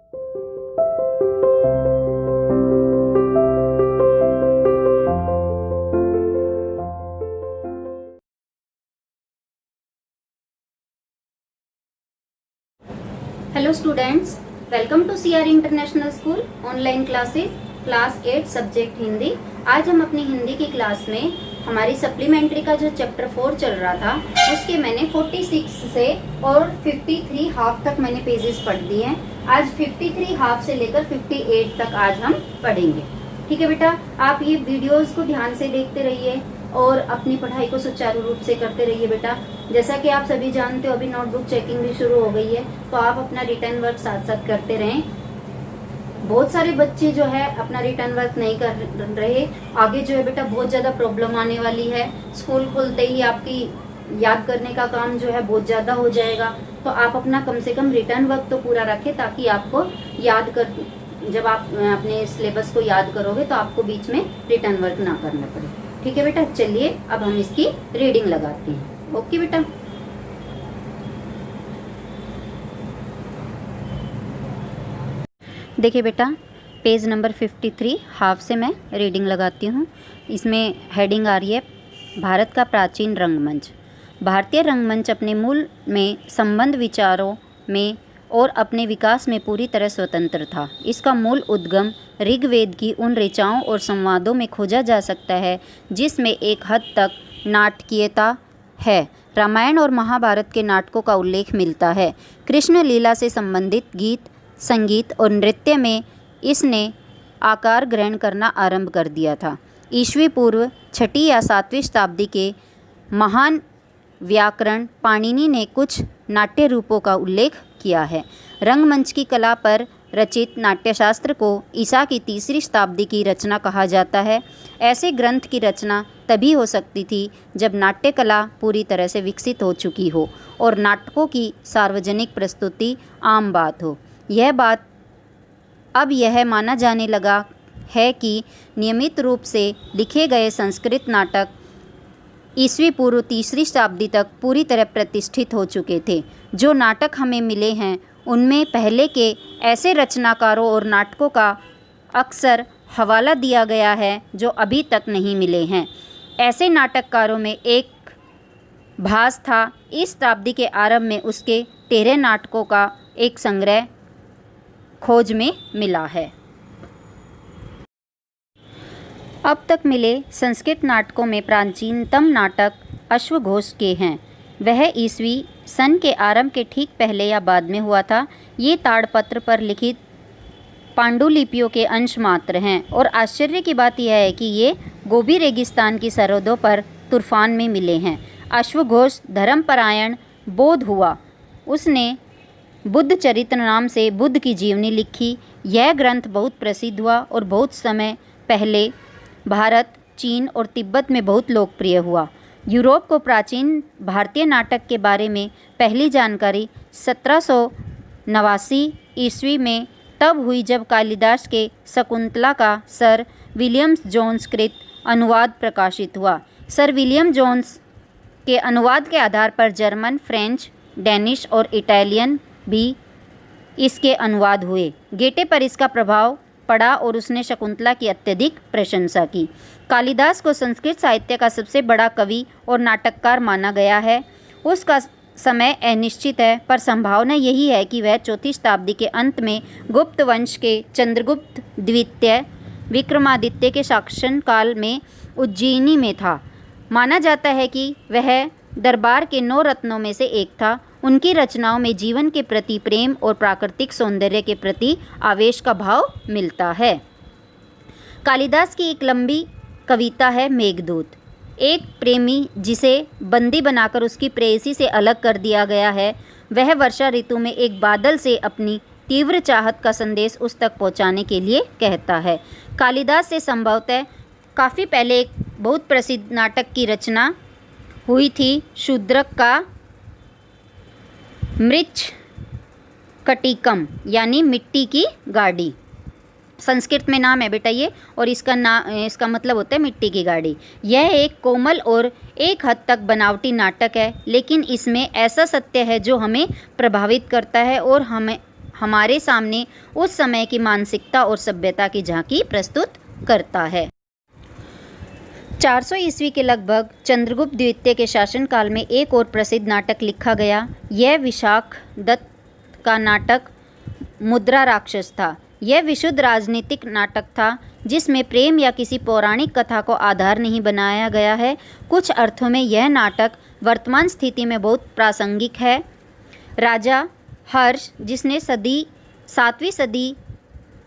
Hello students, welcome to CR international school online classes class 8 subject Hindi. आज हम अपनी हिंदी की क्लास में हमारी सप्लीमेंट्री का जो चैप्टर 4 चल रहा था उसके मैंने 46 से और 53 हाफ तक मैंने पेजेस पढ़ दिए हैं। आज 53 हाफ से लेकर 58 तक आज हम पढ़ेंगे। ठीक है बेटा, आप ये वीडियोस को ध्यान से देखते रहिए और अपनी पढ़ाई को सुचारू रूप से करते रहिए बेटा। जैसा कि आप सभी जानते हो अभी नोटबुक चेकिंग भी शुरू हो गई है, तो आप अपना रिटर्न वर्क साथ साथ करते रहें। बहुत सारे बच्चे जो है अपना रिटर्न वर्क नहीं कर रहे, आगे जो है बेटा बहुत ज्यादा प्रॉब्लम आने वाली है। स्कूल खुलते ही आपकी याद करने का काम जो है बहुत ज्यादा हो जाएगा, तो आप अपना कम से कम रिटर्न वर्क तो पूरा रखें ताकि आपको याद कर, जब आप अपने सिलेबस को याद करोगे तो आपको बीच में रिटर्न वर्क ना करना पड़े। ठीक है बेटा, चलिए अब हम इसकी रीडिंग लगाते हैं। ओके बेटा, देखिए बेटा, पेज नंबर 53 हाफ से मैं रीडिंग लगाती हूँ। इसमें हेडिंग आ रही है भारत का प्राचीन रंगमंच। भारतीय रंगमंच अपने मूल में संबंध विचारों में और अपने विकास में पूरी तरह स्वतंत्र था। इसका मूल उद्गम ऋग्वेद की उन ऋचाओं और संवादों में खोजा जा सकता है जिसमें एक हद तक नाटकीयता है। रामायण और महाभारत के नाटकों का उल्लेख मिलता है। कृष्ण लीला से संबंधित गीत, संगीत और नृत्य में इसने आकार ग्रहण करना आरंभ कर दिया था। ईस्वी पूर्व 6वीं या 7वीं शताब्दी के महान व्याकरण पाणिनि ने कुछ नाट्य रूपों का उल्लेख किया है। रंगमंच की कला पर रचित नाट्यशास्त्र को ईसा की 3री शताब्दी की रचना कहा जाता है। ऐसे ग्रंथ की रचना तभी हो सकती थी जब नाट्य कला पूरी तरह से विकसित हो चुकी हो और नाटकों की सार्वजनिक प्रस्तुति आम बात हो। यह माना जाने लगा है कि नियमित रूप से लिखे गए संस्कृत नाटक ईस्वी पूर्व 3री शताब्दी तक पूरी तरह प्रतिष्ठित हो चुके थे। जो नाटक हमें मिले हैं उनमें पहले के ऐसे रचनाकारों और नाटकों का अक्सर हवाला दिया गया है जो अभी तक नहीं मिले हैं। ऐसे नाटककारों में एक भास था। इस शताब्दी के आरंभ में उसके 13 नाटकों का एक संग्रह खोज में मिला है। अब तक मिले संस्कृत नाटकों में प्राचीनतम नाटक अश्वघोष के हैं। वह ईस्वी सन के आरंभ के ठीक पहले या बाद में हुआ था। ये ताड़पत्र पर लिखित पांडुलिपियों के अंश मात्र हैं और आश्चर्य की बात यह है कि ये गोबी रेगिस्तान की सरहदों पर तुर्फान में मिले हैं। अश्वघोष धर्मपरायण बौद्ध हुआ। उसने बुद्ध चरित्र नाम से बुद्ध की जीवनी लिखी। यह ग्रंथ बहुत प्रसिद्ध हुआ और बहुत समय पहले भारत, चीन और तिब्बत में बहुत लोकप्रिय हुआ। यूरोप को प्राचीन भारतीय नाटक के बारे में पहली जानकारी 1789 ईस्वी में तब हुई जब कालिदास के शकुंतला का सर विलियम जोन्स कृत अनुवाद प्रकाशित हुआ। सर विलियम जोन्स के अनुवाद के आधार पर जर्मन, फ्रेंच, डेनिश और इटालियन भी इसके अनुवाद हुए। गेटे पर इसका प्रभाव पड़ा और उसने शकुंतला की अत्यधिक प्रशंसा की। कालिदास को संस्कृत साहित्य का सबसे बड़ा कवि और नाटककार माना गया है। उसका समय अनिश्चित है, पर संभावना यही है कि वह 4वीं शताब्दी के अंत में गुप्त वंश के चंद्रगुप्त द्वितीय विक्रमादित्य के शासनकाल में उज्जैनी में था। माना जाता है कि वह दरबार के 9 रत्नों में से एक था। उनकी रचनाओं में जीवन के प्रति प्रेम और प्राकृतिक सौंदर्य के प्रति आवेश का भाव मिलता है। कालिदास की एक लंबी कविता है मेघदूत। एक प्रेमी जिसे बंदी बनाकर उसकी प्रेयसी से अलग कर दिया गया है, वह वर्षा ऋतु में एक बादल से अपनी तीव्र चाहत का संदेश उस तक पहुंचाने के लिए कहता है। कालिदास से संभवतः काफ़ी पहले एक बहुत प्रसिद्ध नाटक की रचना हुई थी, शूद्रक का मृच्छकटिकम यानी मिट्टी की गाड़ी। संस्कृत में नाम है बेटा ये, और इसका मतलब होता है मिट्टी की गाड़ी। यह एक कोमल और एक हद तक बनावटी नाटक है, लेकिन इसमें ऐसा सत्य है जो हमें प्रभावित करता है और हमारे सामने उस समय की मानसिकता और सभ्यता की झांकी प्रस्तुत करता है। 400 ईस्वी के लगभग चंद्रगुप्त द्वितीय के शासनकाल में एक और प्रसिद्ध नाटक लिखा गया। यह विशाख दत्त का नाटक मुद्रा राक्षस था। यह विशुद्ध राजनीतिक नाटक था जिसमें प्रेम या किसी पौराणिक कथा को आधार नहीं बनाया गया है। कुछ अर्थों में यह नाटक वर्तमान स्थिति में बहुत प्रासंगिक है। राजा हर्ष, जिसने 7वीं सदी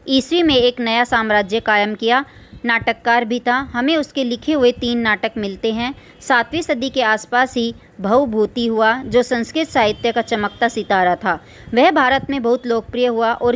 ईस्वी में एक नया साम्राज्य कायम किया, नाटककार भी था। हमें उसके लिखे हुए 3 नाटक मिलते हैं। 7वीं सदी के आसपास ही भवभूति हुआ, जो संस्कृत साहित्य का चमकता सितारा था। वह भारत में बहुत लोकप्रिय हुआ और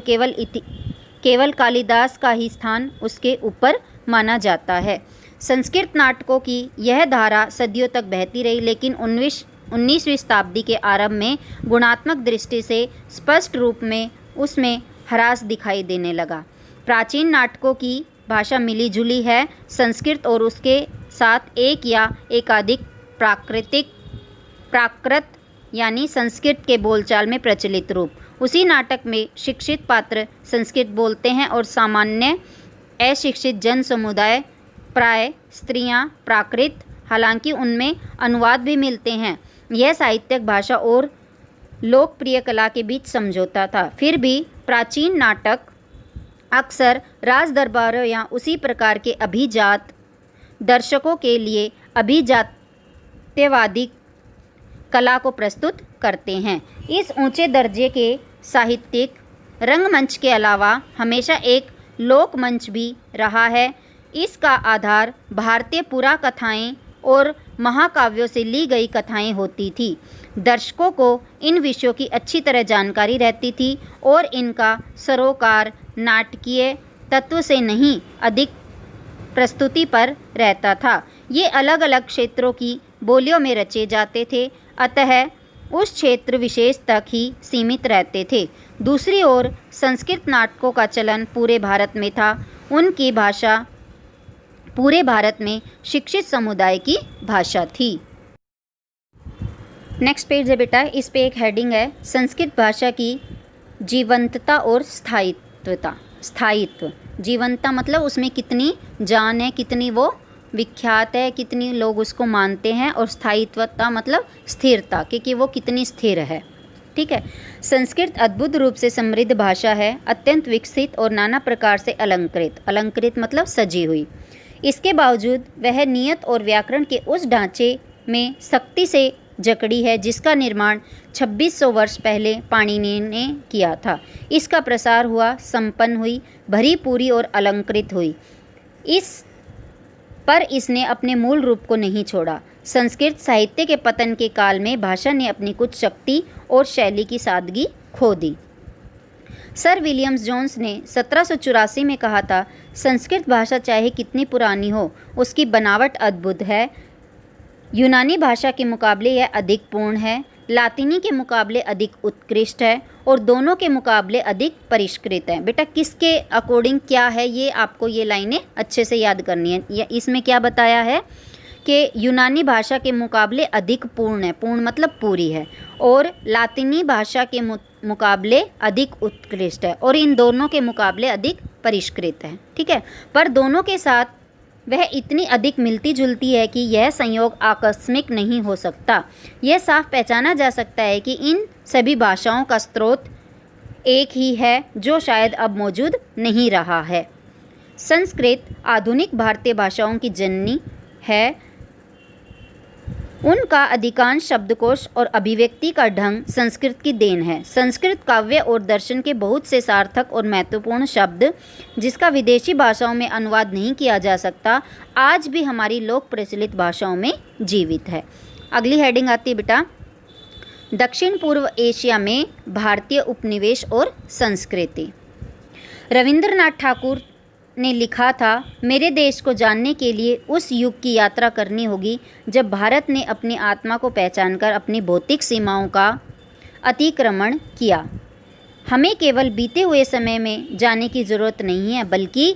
केवल कालिदास का ही स्थान उसके ऊपर माना जाता है। संस्कृत नाटकों की यह धारा सदियों तक बहती रही, लेकिन 19वीं शताब्दी के आरंभ में गुणात्मक दृष्टि से स्पष्ट रूप में उसमें ह्रास दिखाई देने लगा। प्राचीन नाटकों की भाषा मिली जुली है। संस्कृत और उसके साथ एक या एकाधिक प्राकृत यानी संस्कृत के बोलचाल में प्रचलित रूप। उसी नाटक में शिक्षित पात्र संस्कृत बोलते हैं और सामान्य अशिक्षित जन समुदाय, प्राय स्त्रियां, प्राकृत, हालांकि उनमें अनुवाद भी मिलते हैं। यह साहित्यिक भाषा और लोकप्रिय कला के बीच समझौता था। फिर भी प्राचीन नाटक अक्सर राज दरबारों या उसी प्रकार के अभिजात दर्शकों के लिए अभिजात्यवादी कला को प्रस्तुत करते हैं। इस ऊंचे दर्जे के साहित्यिक रंगमंच के अलावा हमेशा एक लोकमंच भी रहा है। इसका आधार भारतीय पुराकथाएं और महाकाव्यों से ली गई कथाएं होती थी। दर्शकों को इन विषयों की अच्छी तरह जानकारी रहती थी और इनका सरोकार नाटकीय तत्व से नहीं, अधिक प्रस्तुति पर रहता था। ये अलग अलग क्षेत्रों की बोलियों में रचे जाते थे, अतः उस क्षेत्र विशेष तक ही सीमित रहते थे। दूसरी ओर संस्कृत नाटकों का चलन पूरे भारत में था। उनकी भाषा पूरे भारत में शिक्षित समुदाय की भाषा थी। नेक्स्ट पेज है बेटा, इस पे एक हेडिंग है संस्कृत भाषा की जीवंतता और स्थायित्व। जीवंतता मतलब उसमें कितनी जान है, कितनी वो विख्यात है, कितनी लोग उसको मानते हैं, और स्थायित्वता मतलब स्थिरता, क्योंकि वो कितनी स्थिर है। ठीक है। संस्कृत अद्भुत रूप से समृद्ध भाषा है, अत्यंत विकसित और नाना प्रकार से अलंकृत मतलब सजी हुई। इसके बावजूद वह नियत और व्याकरण के उस ढांचे में सख्ती से जकड़ी है जिसका निर्माण 2600 वर्ष पहले पाणिनि ने किया था। इसका प्रसार हुआ, संपन्न हुई, भरी पूरी और अलंकृत हुई। इसने अपने मूल रूप को नहीं छोड़ा। संस्कृत साहित्य के पतन के काल में भाषा ने अपनी कुछ शक्ति और शैली की सादगी खो दी। सर विलियम्स जोन्स ने 1784 में कहा था, संस्कृत भाषा चाहे कितनी पुरानी हो, उसकी बनावट अद्भुत है। यूनानी भाषा के मुकाबले यह अधिक पूर्ण है, लातिनी के मुकाबले अधिक उत्कृष्ट है और दोनों के मुकाबले अधिक परिष्कृत है। बेटा किसके अकॉर्डिंग क्या है, ये आपको ये लाइनें अच्छे से याद करनी है। इसमें क्या बताया है कि यूनानी भाषा के मुकाबले अधिक पूर्ण है, पूर्ण मतलब पूरी है, और लातिनी भाषा के मुकाबले अधिक उत्कृष्ट है, और इन दोनों के मुकाबले अधिक परिष्कृत है। ठीक है, पर दोनों के साथ वह इतनी अधिक मिलती जुलती है कि यह संयोग आकस्मिक नहीं हो सकता। यह साफ पहचाना जा सकता है कि इन सभी भाषाओं का स्रोत एक ही है, जो शायद अब मौजूद नहीं रहा है। संस्कृत आधुनिक भारतीय भाषाओं की जननी है। उनका अधिकांश शब्दकोश और अभिव्यक्ति का ढंग संस्कृत की देन है। संस्कृत काव्य और दर्शन के बहुत से सार्थक और महत्वपूर्ण शब्द, जिसका विदेशी भाषाओं में अनुवाद नहीं किया जा सकता, आज भी हमारी लोक प्रचलित भाषाओं में जीवित है। अगली हेडिंग आती है बेटा, दक्षिण पूर्व एशिया में भारतीय उपनिवेश और संस्कृति। रविंद्रनाथ ठाकुर ने लिखा था, मेरे देश को जानने के लिए उस युग की यात्रा करनी होगी जब भारत ने अपनी आत्मा को पहचानकर अपनी भौतिक सीमाओं का अतिक्रमण किया। हमें केवल बीते हुए समय में जाने की ज़रूरत नहीं है, बल्कि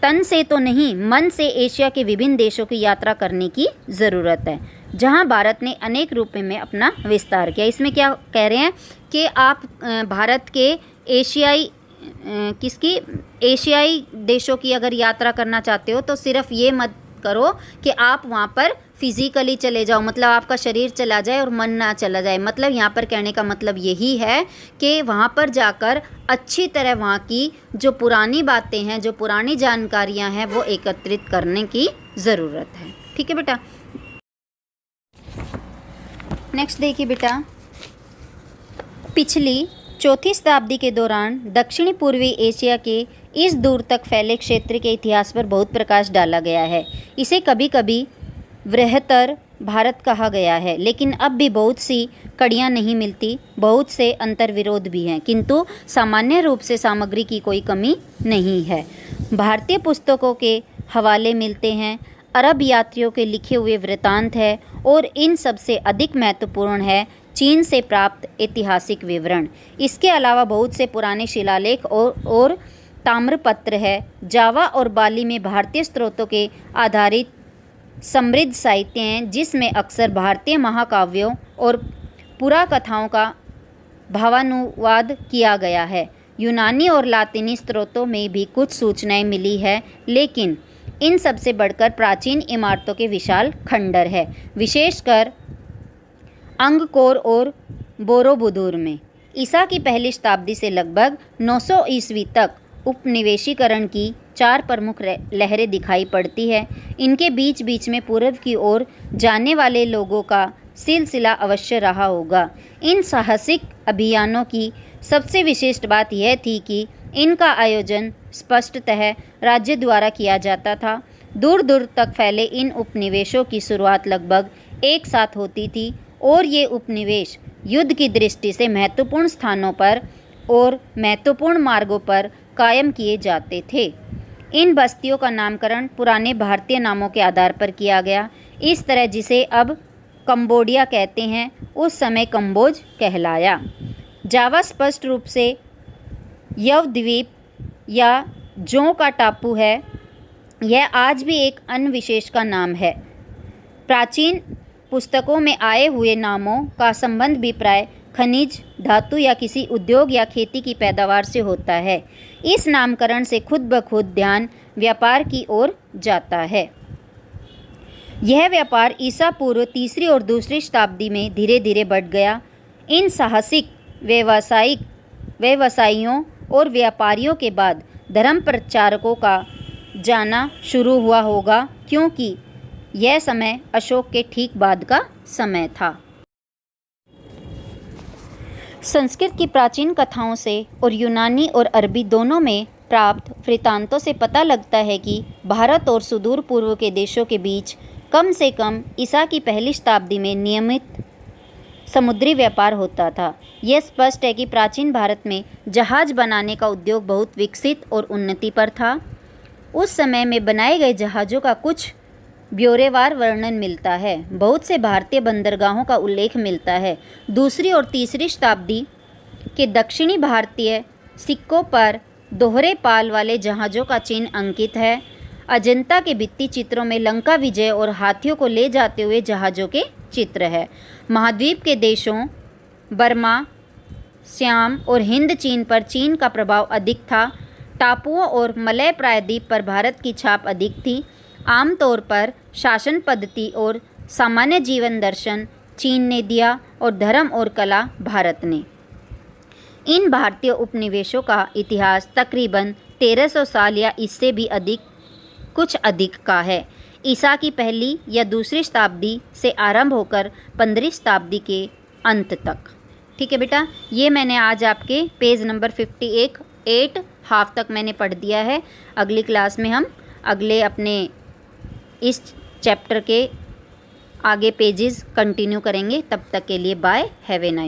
तन से तो नहीं, मन से एशिया के विभिन्न देशों की यात्रा करने की ज़रूरत है। जहां भारत ने अनेक रूपों में अपना विस्तार किया। इसमें क्या कह रहे हैं कि आप भारत के एशियाई देशों की अगर यात्रा करना चाहते हो तो सिर्फ ये मत करो कि आप वहाँ पर फिजिकली चले जाओ, मतलब आपका शरीर चला जाए और मन ना चला जाए। मतलब यहाँ पर कहने का मतलब यही है कि वहाँ पर जाकर अच्छी तरह वहाँ की जो पुरानी बातें हैं, जो पुरानी जानकारियाँ हैं, वो एकत्रित करने की ज़रूरत है। ठीक है बेटा। नेक्स्ट देखिए बेटा, पिछली चौथी शताब्दी के दौरान दक्षिणी पूर्वी एशिया के इस दूर तक फैले क्षेत्र के इतिहास पर बहुत प्रकाश डाला गया है। इसे कभी कभी बृहत्तर भारत कहा गया है, लेकिन अब भी बहुत सी कड़ियाँ नहीं मिलती, बहुत से अंतर्विरोध भी हैं, किंतु सामान्य रूप से सामग्री की कोई कमी नहीं है। भारतीय पुस्तकों के हवाले मिलते हैं, अरब यात्रियों के लिखे हुए वृत्तांत है, और इन सबसे अधिक महत्वपूर्ण है चीन से प्राप्त ऐतिहासिक विवरण। इसके अलावा बहुत से पुराने शिलालेख और ताम्रपत्र है। जावा और बाली में भारतीय स्रोतों के आधारित समृद्ध साहित्य हैं, जिसमें अक्सर भारतीय महाकाव्यों और पुराकथाओं का भावानुवाद किया गया है। यूनानी और लातिनी स्रोतों में भी कुछ सूचनाएं मिली है, लेकिन इन सबसे बढ़कर प्राचीन इमारतों के विशाल खंडर है, विशेषकर अंगकोर और बोरोबुदुर में। ईसा की पहली शताब्दी से लगभग 900 ईस्वी तक उपनिवेशीकरण की 4 प्रमुख लहरें दिखाई पड़ती है। इनके बीच बीच में पूर्व की ओर जाने वाले लोगों का सिलसिला अवश्य रहा होगा। इन साहसिक अभियानों की सबसे विशिष्ट बात यह थी कि इनका आयोजन स्पष्टतः राज्य द्वारा किया जाता था। दूर दूर तक फैले इन उपनिवेशों की शुरुआत लगभग एक साथ होती थी, और ये उपनिवेश युद्ध की दृष्टि से महत्वपूर्ण स्थानों पर और महत्वपूर्ण मार्गों पर कायम किए जाते थे। इन बस्तियों का नामकरण पुराने भारतीय नामों के आधार पर किया गया। इस तरह जिसे अब कंबोडिया कहते हैं, उस समय कंबोज कहलाया। जावा स्पष्ट रूप से यव द्वीप या जो का टापू है। यह आज भी एक अन्य विशेष का नाम है। प्राचीन पुस्तकों में आए हुए नामों का संबंध भी प्राय खनिज, धातु या किसी उद्योग या खेती की पैदावार से होता है। इस नामकरण से खुद ब खुद ध्यान व्यापार की ओर जाता है। यह व्यापार ईसा पूर्व तीसरी और दूसरी शताब्दी में धीरे धीरे बढ़ गया। इन साहसिक व्यवसायियों और व्यापारियों के बाद धर्म प्रचारकों का जाना शुरू हुआ होगा, क्योंकि यह समय अशोक के ठीक बाद का समय था। संस्कृत की प्राचीन कथाओं से और यूनानी और अरबी दोनों में प्राप्त वृत्तांतों से पता लगता है कि भारत और सुदूर पूर्व के देशों के बीच कम से कम ईसा की पहली शताब्दी में नियमित समुद्री व्यापार होता था। यह स्पष्ट है कि प्राचीन भारत में जहाज बनाने का उद्योग बहुत विकसित और उन्नति पर था। उस समय में बनाए गए जहाज़ों का कुछ ब्यौरेवार वर्णन मिलता है। बहुत से भारतीय बंदरगाहों का उल्लेख मिलता है। दूसरी और तीसरी शताब्दी के दक्षिणी भारतीय सिक्कों पर दोहरे पाल वाले जहाज़ों का चिन्ह अंकित है। अजंता के भित्ति चित्रों में लंका विजय और हाथियों को ले जाते हुए जहाज़ों के चित्र है। महाद्वीप के देशों बर्मा, श्याम और हिंद चीन पर चीन का प्रभाव अधिक था। टापुओं और मलय प्रायद्वीप पर भारत की छाप अधिक थी। आमतौर पर शासन पद्धति और सामान्य जीवन दर्शन चीन ने दिया और धर्म और कला भारत ने। इन भारतीय उपनिवेशों का इतिहास तकरीबन 1300 साल या इससे भी कुछ अधिक का है। ईसा की पहली या दूसरी शताब्दी से आरंभ होकर 15वीं शताब्दी के अंत तक। ठीक है बेटा, ये मैंने आज आपके पेज नंबर 58 हाफ तक मैंने पढ़ दिया है। अगली क्लास में हम अगले अपने इस चैप्टर के आगे पेजेस कंटिन्यू करेंगे। तब तक के लिए बाय, हैव ए नाइस।